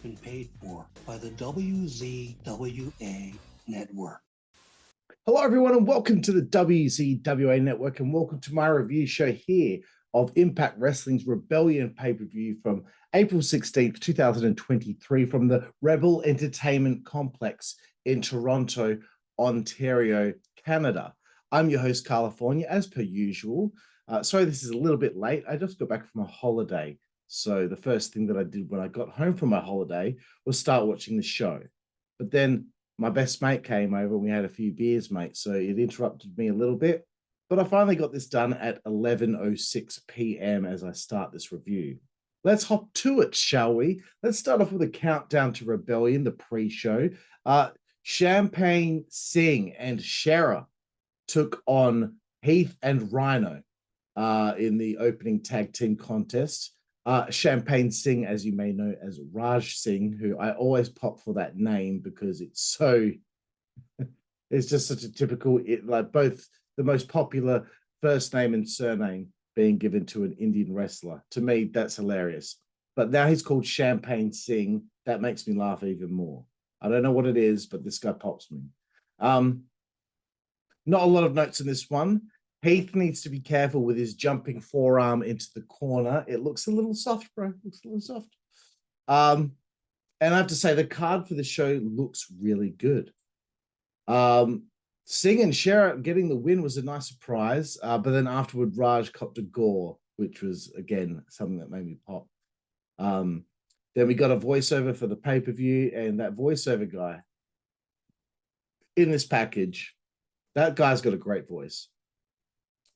been paid for by the WZWA Network. Hello, everyone, and welcome to the WZWA Network, and welcome to my review show here of Impact Wrestling's Rebellion pay-per-view from April 16th, 2023, from the Rebel Entertainment Complex in Toronto, Ontario, Canada. I'm your host, Karlifornia, as per usual. Sorry, this is a little bit late. I just got back from a holiday. So the first thing that I did when I got home from my holiday was start watching the show. But then my best mate came over and we had a few beers, mate. So it interrupted me a little bit. But I finally got this done at 11:06 p.m. as I start this review. Let's hop to it, shall we? Let's start off with a countdown to Rebellion, the pre-show. Champagne Singh and Shera took on Heath and Rhino in the opening tag team contest. Champagne Singh, as you may know as Raj Singh, who I always pop for that name because it's just such a typical, like both the most popular first name and surname being given to an Indian wrestler. To me, that's hilarious. But now he's called Champagne Singh. That makes me laugh even more. I don't know what it is, but this guy pops me. Not a lot of notes in this one. Heath needs to be careful with his jumping forearm into the corner. It looks a little soft, bro. It looks a little soft. And I have to say, the card for the show looks really good. Singh and Shera getting the win was a nice surprise. But then afterward, Raj copped a gore, which was, again, something that made me pop. Then we got a voiceover for the pay-per-view, and that voiceover guy in this package, that guy's got a great voice.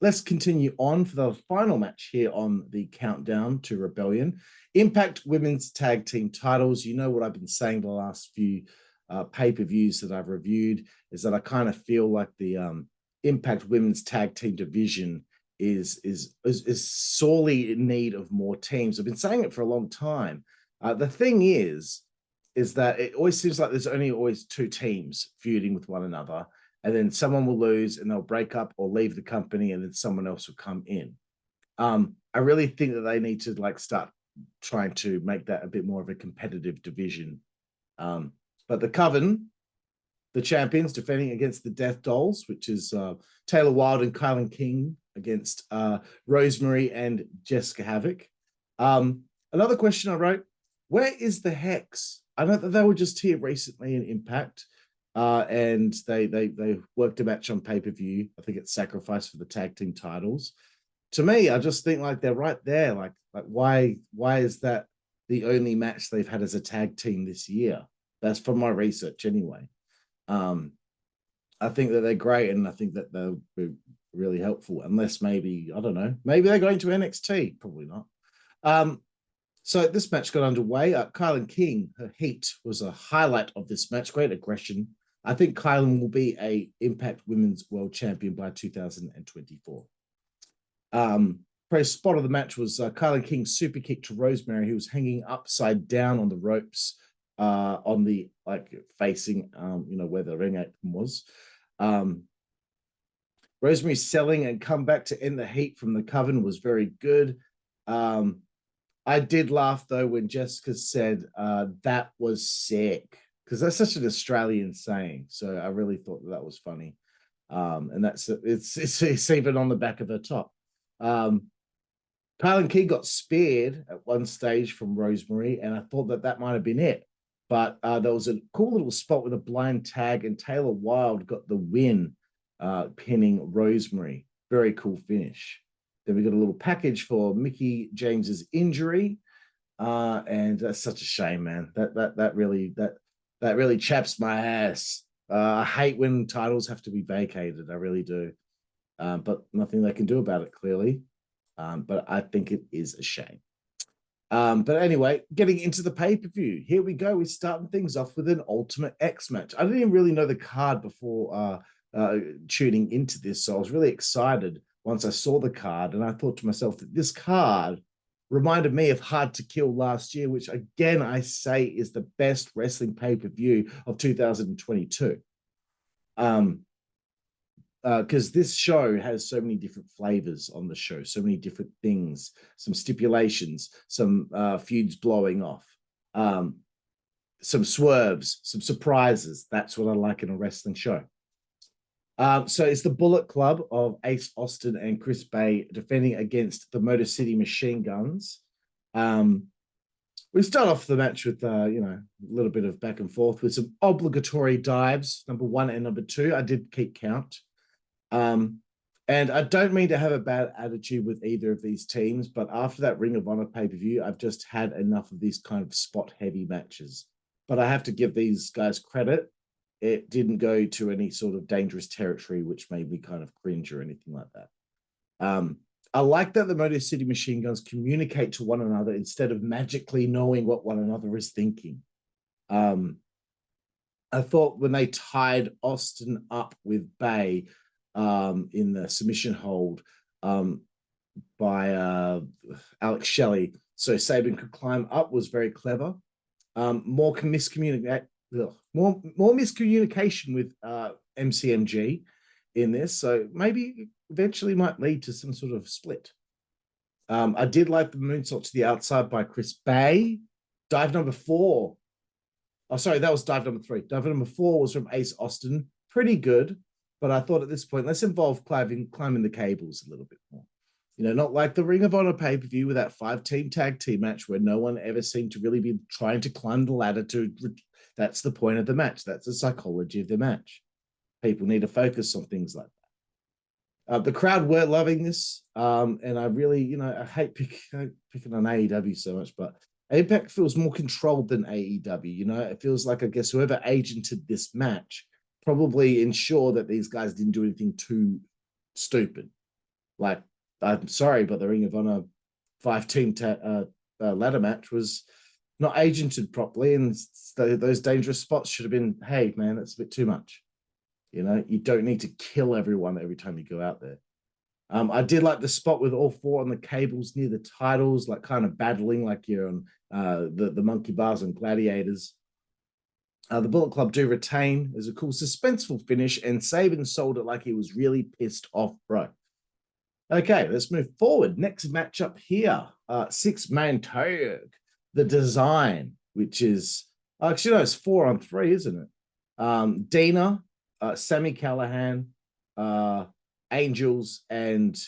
Let's continue on for the final match here on the countdown to Rebellion. Impact Women's Tag Team titles. You know what I've been saying the last few pay-per-views that I've reviewed is that I kind of feel like the Impact Women's Tag Team division is sorely in need of more teams. I've been saying it for a long time. The thing is that it always seems like there's only always two teams feuding with one another. And then someone will lose and they'll break up or leave the company, and then someone else will come in. I really think that they need to start trying to make that a bit more of a competitive division. But the Coven, the champions, defending against the Death Dollz, which is Taylor Wilde and Kylan King against Rosemary and Jessica Havoc. Another question I wrote, where is the Hex? I know that they were just here recently in Impact. And they worked a match on pay-per-view. I think it's Sacrifice for the tag team titles. To me, I just think they're right there. Like why is that the only match they've had as a tag team this year? That's from my research anyway. I think that they're great, and I think that they'll be really helpful. Unless maybe, I don't know, maybe they're going to NXT. Probably not. So this match got underway. Kylan King, her heat was a highlight of this match. Great aggression. I think Kylan will be a Impact Women's World Champion by 2024. First spot of the match was Kylan King's super kick to Rosemary, who was hanging upside down on the ropes, on the facing, where the ring apron was. Rosemary selling and comeback to end the heat from the Coven was very good. I did laugh though when Jessica said that was sick, because that's such an Australian saying. So I really thought that was funny. And it's even on the back of her top. Kylan King got speared at one stage from Rosemary, and I thought that might have been it. But there was a cool little spot with a blind tag, and Taylor Wilde got the win, pinning Rosemary. Very cool finish. Then we got a little package for Mickie James's injury, and that's such a shame, man. That really chaps my ass. I hate when titles have to be vacated. I really do, but nothing they can do about it, clearly. But I think it is a shame. But anyway, getting into the pay-per-view. Here we go. We're starting things off with an Ultimate X match. I didn't even really know the card before tuning into this, so I was really excited once I saw the card, and I thought to myself that this card reminded me of Hard to Kill last year, which again I say is the best wrestling pay-per-view of 2022. Because this show has so many different flavors on the show, so many different things, some stipulations, some feuds blowing off. some swerves, some surprises. That's what I like in a wrestling show. So it's the Bullet Club of Ace Austin and Chris Bay defending against the Motor City Machine Guns. We start off the match with, a little bit of back and forth with some obligatory dives, number 1 and number 2. I did keep count. And I don't mean to have a bad attitude with either of these teams, but after that Ring of Honor pay-per-view, I've just had enough of these kind of spot-heavy matches. But I have to give these guys credit. It didn't go to any sort of dangerous territory, which made me kind of cringe or anything like that. I like that the Motor City Machine Guns communicate to one another instead of magically knowing what one another is thinking. I thought when they tied Austin up with Bay in the submission hold by Alex Shelley, so Sabin could climb up, was very clever. More miscommunication with MCMG in this, so maybe eventually might lead to some sort of split. I did like the moonsault to the outside by Chris Bay. Dive number 4. Oh, sorry, that was dive number 3. Dive number 4 was from Ace Austin. Pretty good, but I thought at this point, let's involve climbing the cables a little bit more. Not like the Ring of Honor pay-per-view with that 5-team tag team match where no one ever seemed to really be trying to climb the ladder that's the point of the match. That's the psychology of the match. People need to focus on things like that. The crowd were loving this, and I really, I hate picking on AEW so much, but Impact feels more controlled than AEW. It feels like, I guess, whoever agented this match probably ensured that these guys didn't do anything too stupid. Like, I'm sorry, but the Ring of Honor 5-team ladder match was not agented properly, and those dangerous spots should have been, hey, man, that's a bit too much. You don't need to kill everyone every time you go out there. I did like the spot with all 4 on the cables near the titles, like kind of battling like you're on the monkey bars and gladiators. The Bullet Club do retain. There's a cool suspenseful finish, and Sabin sold it like he was really pissed off, bro. Okay, let's move forward. Next matchup here, 6-man tag, the Design, which is actually it's 4-on-3, isn't it? Deonna, Sammy Callahan, Angels, and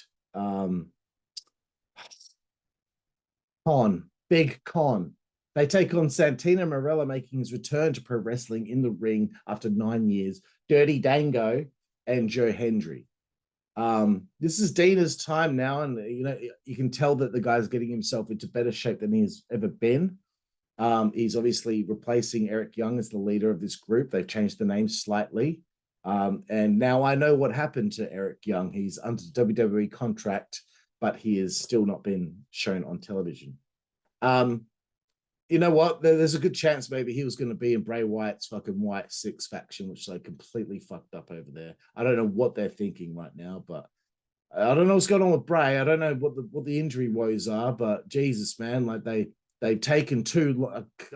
Big Con. They take on Santino Marella, making his return to pro wrestling in the ring after 9 years, Dirty Dango, and Joe Hendry. This is Deonna's time now, and you can tell that the guy's getting himself into better shape than he's ever been. He's obviously replacing Eric Young as the leader of this group. They've changed the name slightly. And now I know what happened to Eric Young. He's under WWE contract, but he has still not been shown on television. You know what? There's a good chance maybe he was going to be in Bray Wyatt's fucking White 6 faction, which they completely fucked up over there. I don't know what they're thinking right now, but I don't know what's going on with Bray. I don't know what the injury woes are, but Jesus, man, like they've taken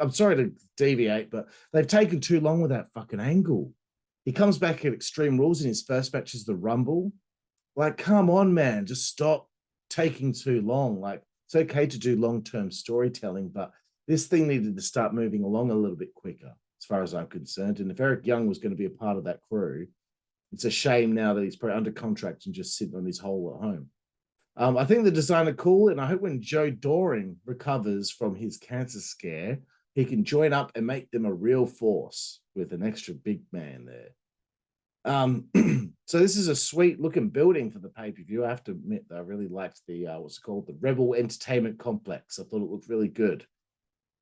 I'm sorry to deviate, but they've taken too long with that fucking angle. He comes back at Extreme Rules in his first match as the Rumble. Like, come on, man, just stop taking too long. Like, it's okay to do long-term storytelling, but this thing needed to start moving along a little bit quicker, as far as I'm concerned. And if Eric Young was going to be a part of that crew, it's a shame now that he's probably under contract and just sitting on his hole at home. I think the design are cool, and I hope when Joe Doring recovers from his cancer scare, he can join up and make them a real force with an extra big man there. So this is a sweet looking building for the pay-per-view. I have to admit that I really liked the what's it called, the Rebel Entertainment Complex. I thought it looked really good.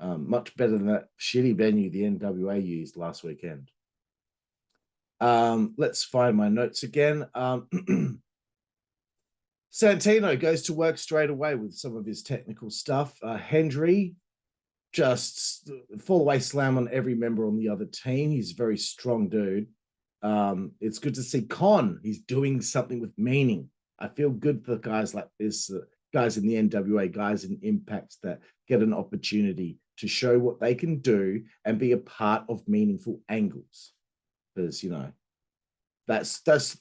Much better than that shitty venue the NWA used last weekend. Let's find my notes again. Santino goes to work straight away with some of his technical stuff. Hendry just fall away slam on every member on the other team. He's a very strong dude. It's good to see Con. He's doing something with meaning. I feel good for guys like this, guys in the NWA, guys in Impact that get an opportunity to show what they can do and be a part of meaningful angles. Because, that's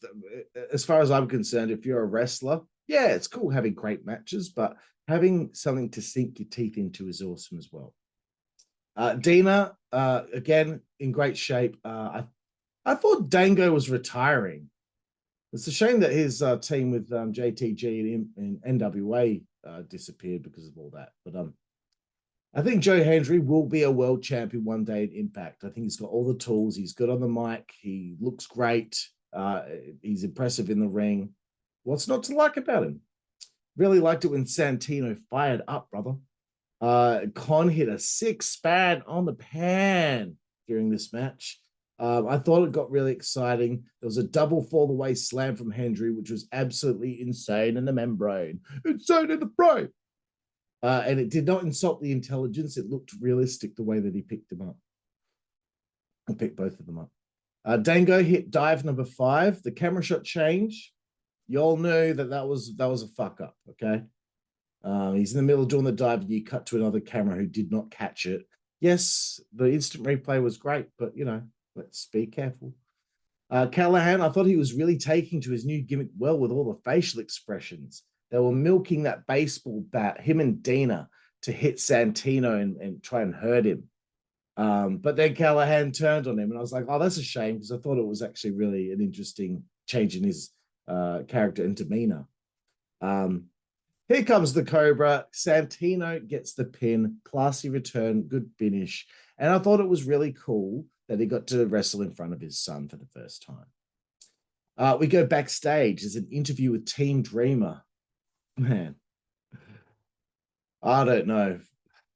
as far as I'm concerned, if you're a wrestler, yeah, it's cool having great matches, but having something to sink your teeth into is awesome as well. Deonna, again, in great shape. I thought Dango was retiring. It's a shame that his team with JTG and NWA disappeared because of all that. But I think Joe Hendry will be a world champion one day in Impact. I think he's got all the tools. He's good on the mic. He looks great. He's impressive in the ring. What's not to like about him? Really liked it when Santino fired up, brother. Con hit a 6-span on the pan during this match. I thought it got really exciting. There was a double fall-away slam from Hendry, which was absolutely insane in the membrane. Insane in the brain. And it did not insult the intelligence. It looked realistic the way that he picked them up. I picked both of them up. Dango hit dive number 5. The camera shot change. You all knew that was a fuck up, okay? He's in the middle of doing the dive, and you cut to another camera who did not catch it. Yes, the instant replay was great, but, let's be careful. Callahan, I thought he was really taking to his new gimmick well with all the facial expressions. They were milking that baseball bat, him and Deonna, to hit Santino and try and hurt him. But then Callahan turned on him, and I was like, oh, that's a shame, because I thought it was actually really an interesting change in his character and demeanor. Here comes the Cobra. Santino gets the pin. Classy return, good finish. And I thought it was really cool that he got to wrestle in front of his son for the first time. We go backstage. There's an interview with Team Dreamer. Man, I don't know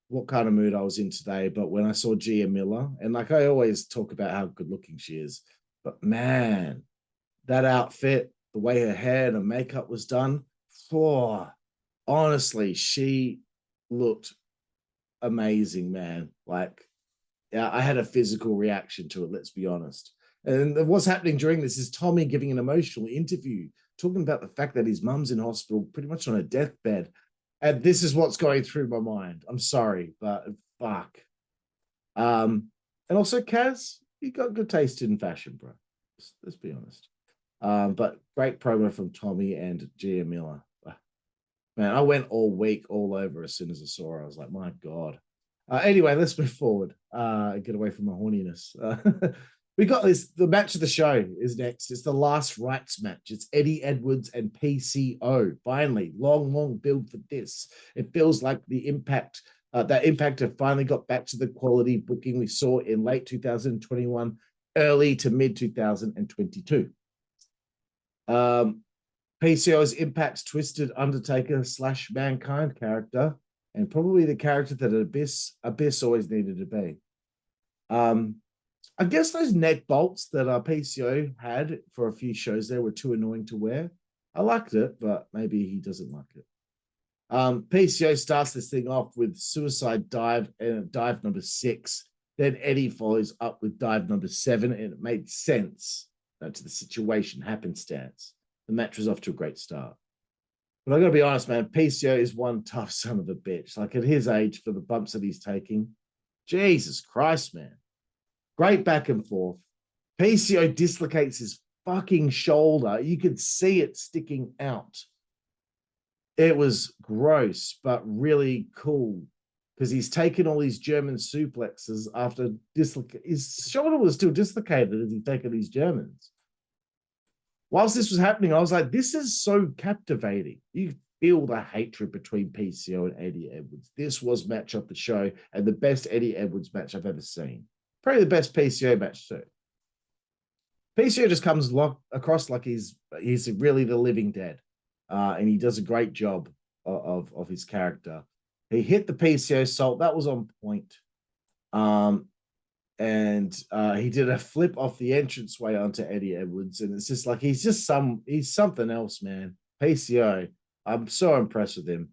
what kind of mood I was in today, but when I saw Gia Miller, and like I always talk about how good looking she is, but man, that outfit, the way her hair and her makeup was done, honestly, she looked amazing, man. Like, yeah, I had a physical reaction to it, let's be honest. And what's happening during this is Tommy giving an emotional interview, talking about the fact that his mum's in hospital, pretty much on a deathbed. And this is what's going through my mind. I'm sorry, but fuck. And also, Kaz, you got good taste in fashion, bro. Let's be honest. But great promo from Tommy and Gia Miller. Man, I went all week, all over as soon as I saw her. I was like, my God. Anyway, let's move forward. Get away from my horniness. We got this. The match of the show is next. It's the last Rites match. It's Eddie Edwards and PCO. Finally, long build for this. It feels like the Impact, that Impact have finally got back to the quality booking we saw in late 2021, early to mid 2022. PCO's Impact's twisted Undertaker / Mankind character, and probably the character that Abyss always needed to be. I guess those neck bolts that PCO had for a few shows there were too annoying to wear. I liked it, but maybe he doesn't like it. PCO starts this thing off with suicide dive and dive number 6. Then Eddie follows up with dive number 7, and it made sense to the situation, happenstance. The match was off to a great start. But I got to be honest, man, PCO is one tough son of a bitch. Like, at his age, for the bumps that he's taking, Jesus Christ, man. Great back and forth. PCO dislocates his fucking shoulder. You could see it sticking out. It was gross, but really cool, because he's taken all these German suplexes after his shoulder was still dislocated as he'd taken these Germans. Whilst this was happening, I was like, this is so captivating. You feel the hatred between PCO and Eddie Edwards. This was match of the show, and the best Eddie Edwards match I've ever seen. Probably the best PCO match too. PCO just comes across like he's really the living dead, and he does a great job of his character. He hit the PCO salt. That was on point. And he did a flip off the entranceway onto Eddie Edwards, and it's just like he's something else, man. PCO, I'm so impressed with him.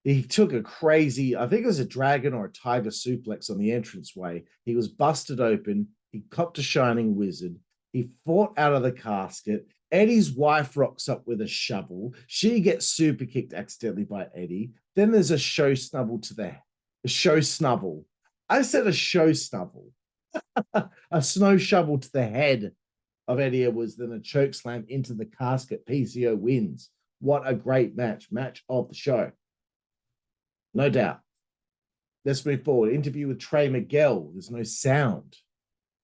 He took a crazy, I think it was a dragon or a tiger suplex on the entranceway. He was busted open. He copped a shining wizard. He fought out of the casket. Eddie's wife rocks up with a shovel. She gets super kicked accidentally by Eddie. Then there's a show snubble to the show snubble. I said a show snubble. A snow shovel to the head of Eddie Edwards, then a choke slam into the casket. PCO wins. What a great match. Match of the show. No doubt. Let's move forward. Interview with Trey Miguel. There's no sound.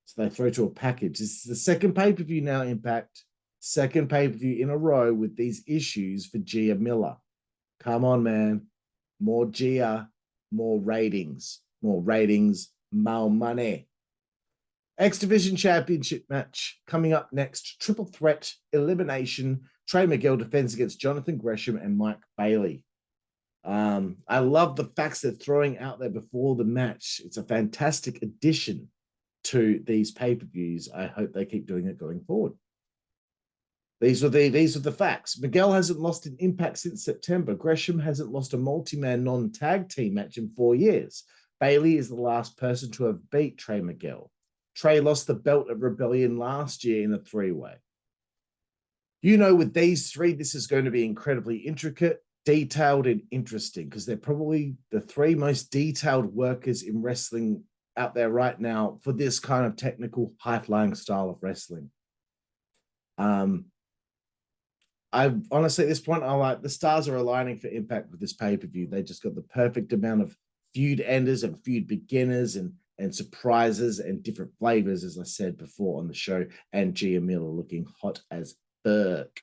So they throw to a package. This is the second pay-per-view now, Impact. Second pay-per-view in a row with these issues for Gia Miller. Come on, man. More Gia, more ratings. More ratings, more money. X Division Championship match coming up next. Triple threat elimination. Trey Miguel defends against Jonathan Gresham and Mike Bailey. I love the facts they're throwing out there before the match. It's a fantastic addition to these pay-per-views. I hope they keep doing it going forward. These are the facts. Miguel hasn't lost an Impact since September. Gresham hasn't lost a multi-man non-tag team match in 4 years. Bailey is the last person to have beat Trey Miguel. Trey lost the belt at Rebellion last year in a three-way. You know, with these three, this is going to be incredibly intricate, detailed, and interesting because they're probably the three most detailed workers in wrestling out there right now for this kind of technical, high-flying style of wrestling. I honestly, at this point, I like the stars are aligning for Impact with this pay-per-view. They just got the perfect amount of feud enders and feud beginners and surprises and different flavors, as I said before on the show, and Gia Miller looking hot as fuck.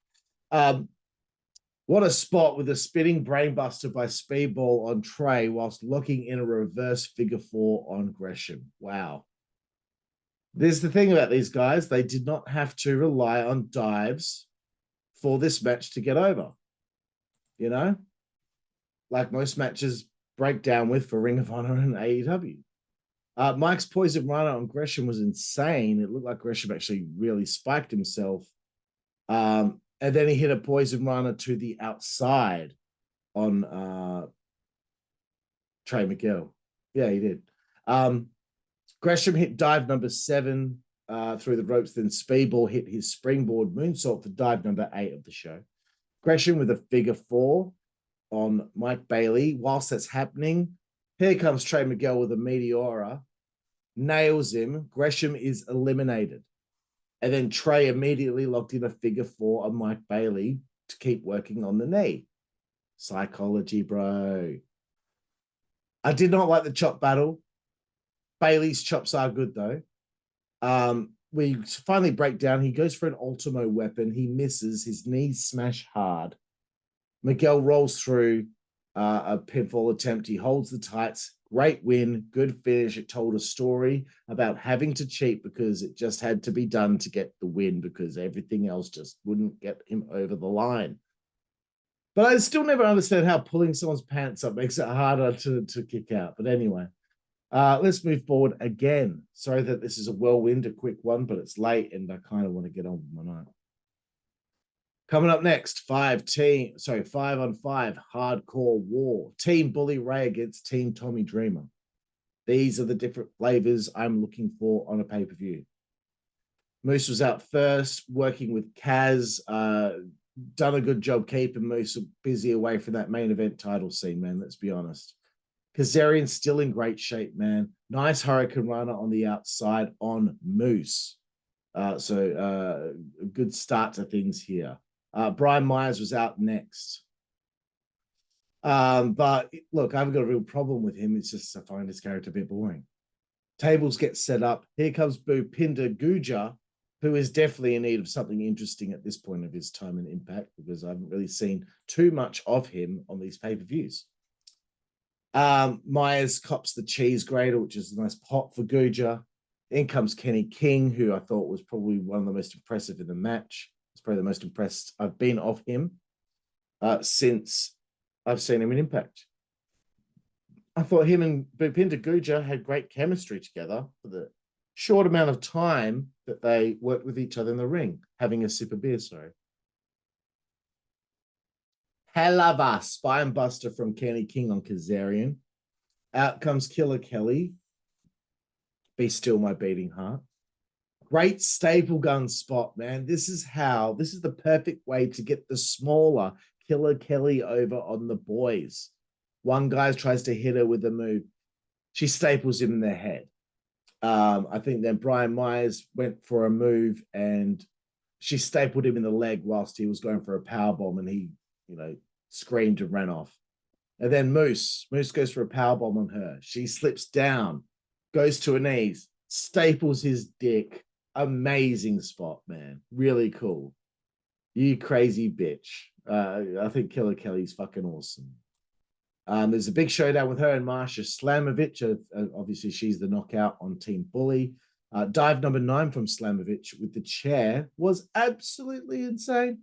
What a spot with a spinning brainbuster by Speedball on Trey whilst locking in a reverse figure four on Gresham. Wow. There's the thing about these guys. They did not have to rely on dives for this match to get over. You know? Like most matches break down with for Ring of Honor and AEW. Mike's Poison Rhino on Gresham was insane. It looked like Gresham actually really spiked himself. And then he hit a Poison Rhino to the outside on Trey Miguel. Yeah, he did. Gresham hit dive number 7 through the ropes. Then Speedball hit his springboard moonsault for dive number 8 of the show. Gresham with a figure 4 on Mike Bailey. Whilst that's happening, here comes Trey Miguel with a Meteora. Nails him. Gresham is eliminated. And then Trey immediately locked in a figure 4 on Mike Bailey to keep working on the knee. Psychology, bro. I did not like the chop battle. Bailey's chops are good, though. We finally break down. He goes for an Ultimo weapon. He misses. His knees smash hard. Miguel rolls through a pinfall attempt. He holds the tights. Great win. Good finish. It told a story about having to cheat because it just had to be done to get the win because everything else just wouldn't get him over the line. But I still never understand how pulling someone's pants up makes it harder to kick out. But anyway, let's move forward again. Sorry that this is a whirlwind, a quick one, but it's late and I kind of want to get on with my night. Coming up next, 5 on 5 hardcore war. Team Bully Ray against Team Tommy Dreamer. These are the different flavors I'm looking for on a pay-per-view. Moose was out first, working with Kaz. Done a good job keeping Moose busy away from that main event title scene, man. Let's be honest. Kazarian's still in great shape, man. Nice Hurricane Runner on the outside on Moose. So a good start to things here. Brian Myers was out next. But look, I haven't got a real problem with him. It's just I find his character a bit boring. Tables get set up. Here comes Bhupinder Guja, who is definitely in need of something interesting at this point of his time in Impact because I haven't really seen too much of him on these pay-per-views. Myers cops the cheese grater, which is a nice pop for Guja. In comes Kenny King, who I thought was probably one of the most impressive in the match. It's probably the most impressed I've been of him since I've seen him in Impact. I thought him and Bhupinder Guja had great chemistry together for the short amount of time that they worked with each other in the ring, having a sip of beer, sorry. Hell of a spine buster from Kenny King on Kazarian. Out comes Killer Kelly. Be still my beating heart. Great staple gun spot, man. This is the perfect way to get the smaller Killer Kelly over on the boys. One guy tries to hit her with a move. She staples him in the head. I think then Brian Myers went for a move and she stapled him in the leg whilst he was going for a power bomb and he, screamed and ran off. And then Moose goes for a powerbomb on her. She slips down, goes to her knees, staples his dick. Amazing spot, man. Really cool. You crazy bitch. I think Killer Kelly's fucking awesome. There's a big showdown with her and Marsha Slamovich. Obviously, she's the knockout on Team Bully. Dive number 9 from Slamovich with the chair was absolutely insane.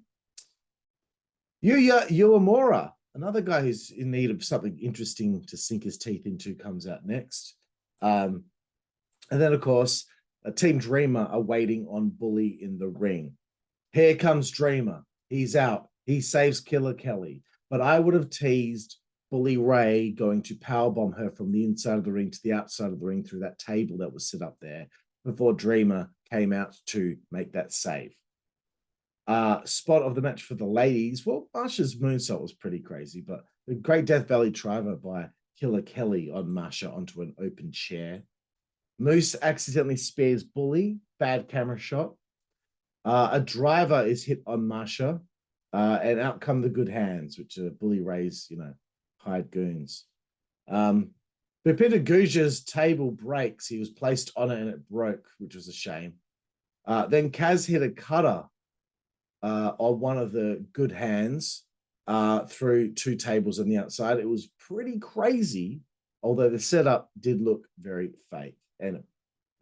Yuya Uemura, another guy who's in need of something interesting to sink his teeth into, comes out next. And then, of course, Team Dreamer are waiting on Bully in the ring. Here comes Dreamer. He's out. He saves Killer Kelly. But I would have teased Bully Ray going to powerbomb her from the inside of the ring to the outside of the ring through that table that was set up there before Dreamer came out to make that save. Spot of the match for the ladies. Well, Marsha's moonsault was pretty crazy, but the great Death Valley driver by Killer Kelly on Marsha onto an open chair. Moose accidentally spares Bully. Bad camera shot. A driver is hit on Marsha, and out come the good hands, which are Bully Ray's, hired goons. Pepita Guja's table breaks. He was placed on it and it broke, which was a shame. Then Kaz hit a cutter on one of the good hands through 2 tables on the outside. It was pretty crazy, although the setup did look very fake. And it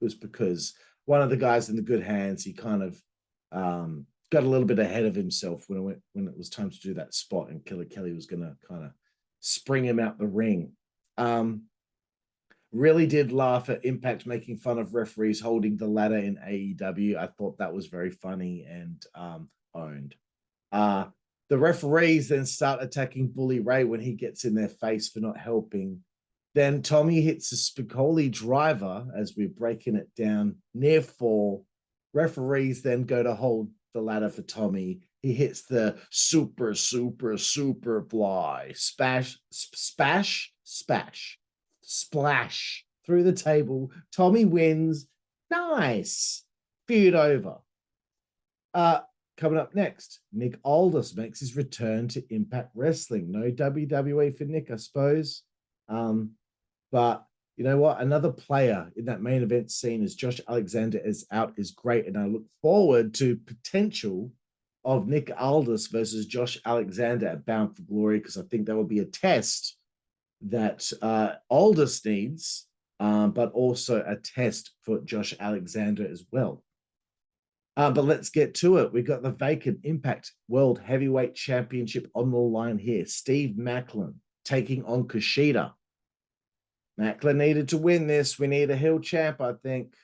was because one of the guys in the good hands, he kind of got a little bit ahead of himself when it was time to do that spot, and Killer Kelly was going to kind of spring him out the ring. Really did laugh at Impact making fun of referees holding the ladder in AEW. I thought that was very funny and owned. The referees then start attacking Bully Ray when he gets in their face for not helping. Then Tommy hits a Spicoli driver as we're breaking it down, near fall. Referees then go to hold the ladder for Tommy. He hits the super fly. Splash through the table. Tommy wins. Nice. Feud over. Coming up next, Nick Aldis makes his return to Impact Wrestling. No WWE for Nick, I suppose. But you know what? Another player in that main event scene as Josh Alexander is out is great. And I look forward to potential of Nick Aldis versus Josh Alexander at Bound for Glory, because I think that will be a test that Aldis needs, but also a test for Josh Alexander as well. But let's get to it. We've got the vacant Impact World Heavyweight Championship on the line here. Steve Maclin taking on Kushida. Maclin needed to win this. We need a heel champ, I think.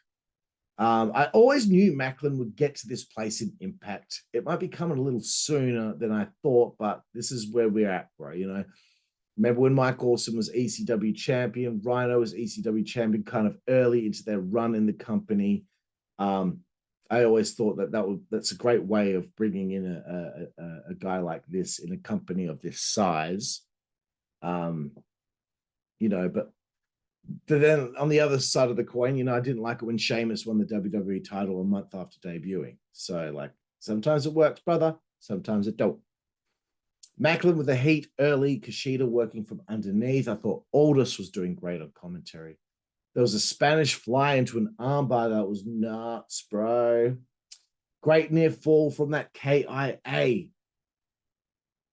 I always knew Maclin would get to this place in Impact. It might be coming a little sooner than I thought, but this is where we're at, bro. Remember when Mike Awesome was ECW champion? Rhino was ECW champion kind of early into their run in the company. I always thought that's a great way of bringing in a guy like this in a company of this size. But then on the other side of the coin, I didn't like it when Sheamus won the WWE title a month after debuting. So, sometimes it works, brother. Sometimes it don't. Maclin with the heat early. Kushida working from underneath. I thought Aldis was doing great on commentary. There was a Spanish fly into an armbar that was nuts, bro. Great near fall from that KIA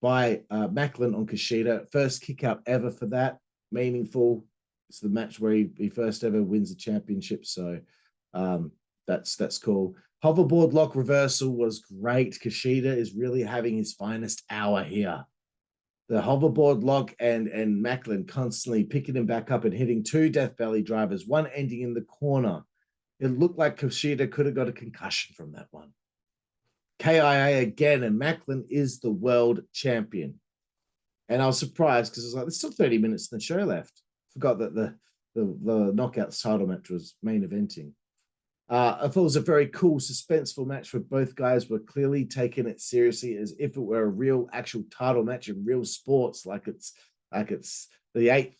by Maclin on Kushida. First kick out ever for that. Meaningful. It's the match where he first ever wins the championship. So that's cool. Hoverboard lock reversal was great. Kushida is really having his finest hour here. The hoverboard lock and Maclin constantly picking him back up and hitting 2 Death Valley drivers, one ending in the corner. It looked like Kushida could have got a concussion from that one. KIA again, and Maclin is the world champion. And I was surprised because it was like, there's still 30 minutes in the show left. Forgot that the Knockouts title match was main eventing. I thought it was a very cool, suspenseful match where both guys were clearly taking it seriously as if it were a real, actual title match in real sports, like it's the 8th,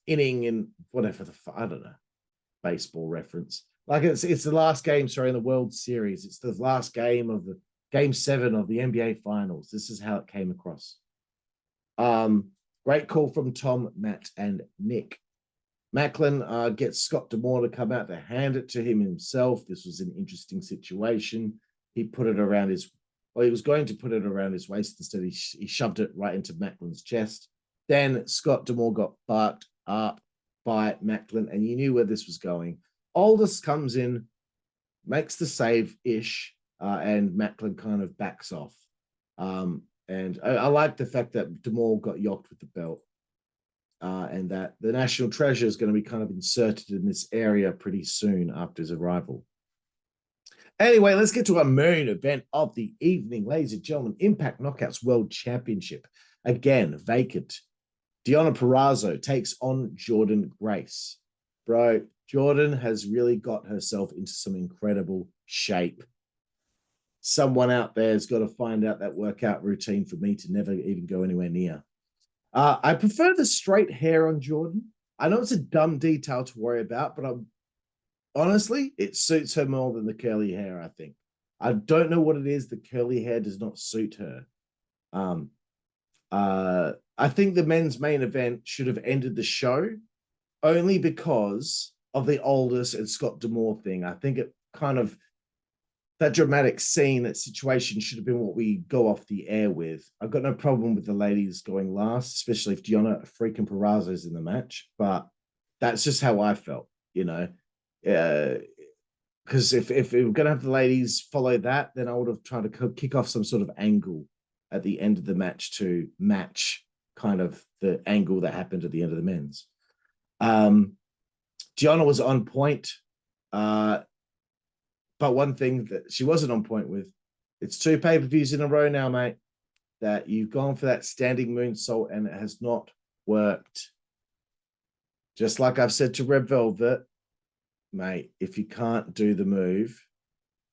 inning in whatever I don't know, baseball reference. Like it's the last game, in the World Series. It's the last game of the Game 7 of the NBA Finals. This is how it came across. Great call from Tom, Matt, and Nick. Maclin gets Scott D'Amore to come out to hand it to him himself. This was an interesting situation. He put it around his, well, he was going to put it around his waist. Instead, he shoved it right into Maclin's chest. Then Scott D'Amore got barked up by Maclin, and you knew where this was going. Aldous comes in, makes the save-ish, and Maclin kind of backs off. And I like the fact that D'Amore got yocked with the belt. And that the National Treasure is going to be kind of inserted in this area pretty soon after his arrival. Anyway, let's get to our main event of the evening, ladies and gentlemen. Impact Knockouts World Championship. Again, vacant. Deonna Purrazzo takes on Jordynne Grace. Bro, Jordynne has really got herself into some incredible shape. Someone out there has got to find out that workout routine for me to never even go anywhere near. I prefer the straight hair on Jordynne. I know it's a dumb detail to worry about, but honestly, it suits her more than the curly hair, I think. I don't know what it is. The curly hair does not suit her. I think the men's main event should have ended the show only because of the Aldous and Scott D'Amore thing. I think it kind of, that dramatic scene, that situation should have been what we go off the air with. I've got no problem with the ladies going last, especially if Deonna freaking Purrazzo is in the match, but that's just how I felt, you know. Because if we were going to have the ladies follow that, then I would have tried to kick off some sort of angle at the end of the match to match kind of the angle that happened at the end of the men's. Deonna was on point. But one thing that she wasn't on point with, it's 2 pay-per-views in a row now, mate, that you've gone for that standing moonsault and it has not worked. Just like I've said to Red Velvet, mate, if you can't do the move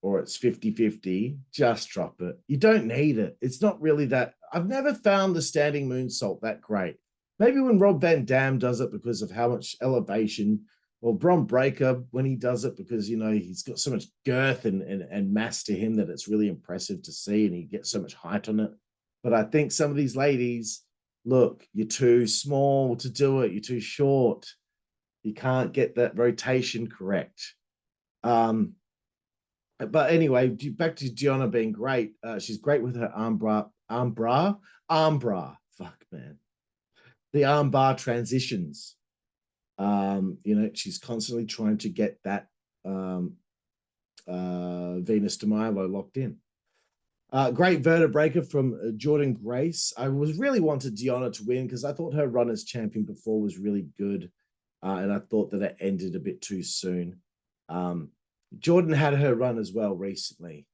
or it's 50-50, just drop it. You don't need it. It's not really that. I've never found the standing moonsault that great. Maybe when Rob Van Dam does it because of how much elevation, or Bron Breakker when he does it because, you know, he's got so much girth and mass to him that it's really impressive to see and he gets so much height on it. But I think some of these ladies, look, you're too small to do it. You're too short. You can't get that rotation correct. But anyway, back to Deonna being great. She's great with her arm bra. Fuck, man. The arm bar transitions. You know, she's constantly trying to get that Venus de Milo locked in. Great vertebreaker from Jordynne Grace. I was really wanted Deonna to win because I thought her run as champion before was really good. And I thought that it ended a bit too soon. Jordynne had her run as well recently.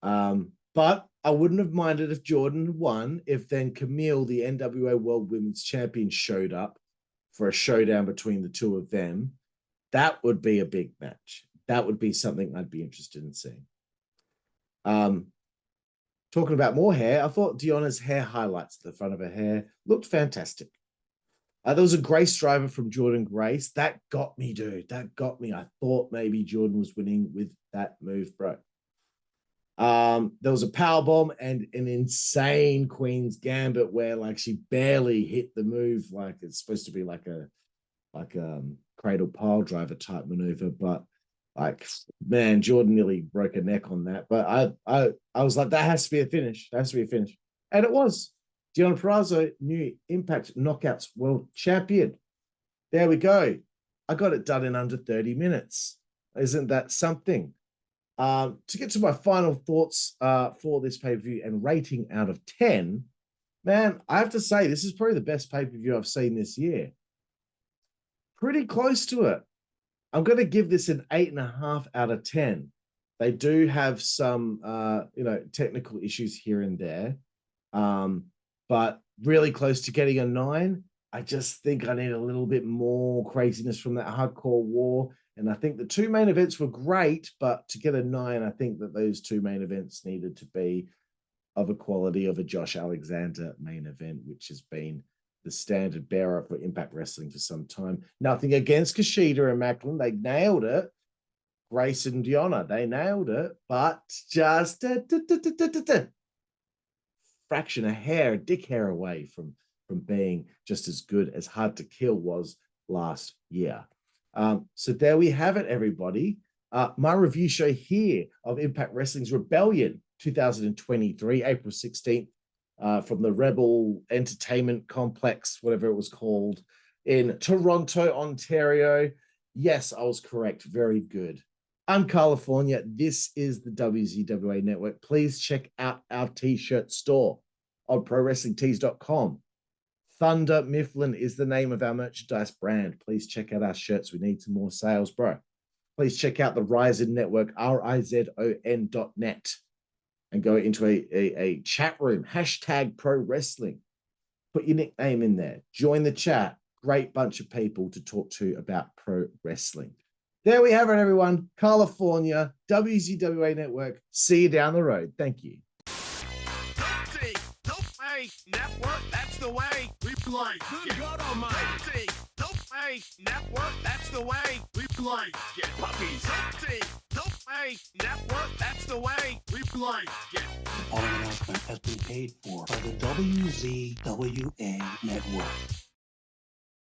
But I wouldn't have minded if Jordynne won if then Camille, the NWA World Women's Champion, showed up for a showdown between the two of them. That would be a big match. That would be something I'd be interested in seeing. Talking about more hair, I thought Deonna's hair highlights at the front of her hair looked fantastic. There was a Grace driver from Jordynne Grace. That got me, dude. That got me. I thought maybe Jordynne was winning with that move, bro. There was a powerbomb and an insane Queen's Gambit where like she barely hit the move, like it's supposed to be like a cradle pile driver type maneuver, but like, man, Jordynne nearly broke her neck on that. But I was like, that has to be a finish. That has to be a finish. And it was. Deonna Purrazzo, new Impact Knockouts World Champion. There we go. I got it done in under 30 minutes. Isn't that something? To get to my final thoughts for this pay-per-view and rating out of 10, man, I have to say this is probably the best pay-per-view I've seen this year. Pretty close to it. I'm going to give this an 8.5 out of 10. They do have some, technical issues here and there, but really close to getting a 9. I just think I need a little bit more craziness from that hardcore war. And I think the 2 main events were great, but to get a 9, I think that those 2 main events needed to be of a quality of a Josh Alexander main event, which has been the standard bearer for Impact Wrestling for some time. Nothing against Kushida and Maclin. They nailed it. Grace and Deonna, they nailed it, but just fraction of hair, dick hair away from from being just as good as Hard to Kill was last year. So there we have it, everybody. My review show here of Impact Wrestling's Rebellion 2023, April 16th, from the Rebel Entertainment Complex, whatever it was called, in Toronto, Ontario. Yes, I was correct. Very good. I'm Karlifornia. This is the WZWA Network. Please check out our t-shirt store on prowrestlingtees.com. Thunder Mifflin is the name of our merchandise brand. Please check out our shirts. We need some more sales, bro. Please check out the Rizon Network, RIZON.net, and go into a chat room, hashtag pro wrestling. Put your nickname in there. Join the chat. Great bunch of people to talk to about pro wrestling. There we have it, everyone. Karlifornia, WZWA Network. See you down the road. Thank you. Network, that's the way we play. Good God Almighty. Network, that's the way we play. Get puppies. Network, that's the way we play. Get. The following announcement has been paid for by the WZWA Network.